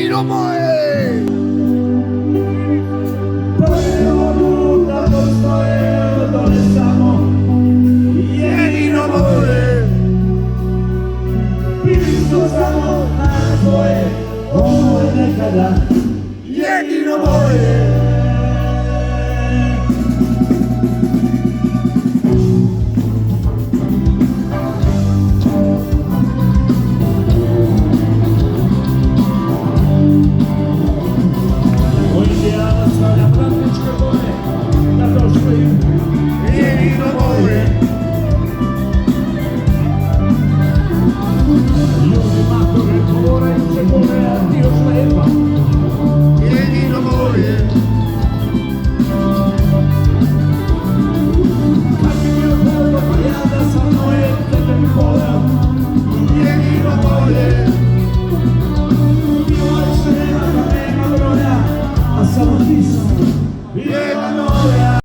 jedino moje. Prvo puta postoje, to je samo jedino moje. Bili smo samo na tvoje, ovo je nekada jedino moje. Stavljam ratničke boje na to što im jedino moje. Ljudi matore moraju se pogledati još lepa. Jedino moje. Kad bi bio bolno pa ja da sam moje, tebe mi voleo. Jedino moje. Bilo je sve nema, da nema broja, a samo ti sam jedna moja.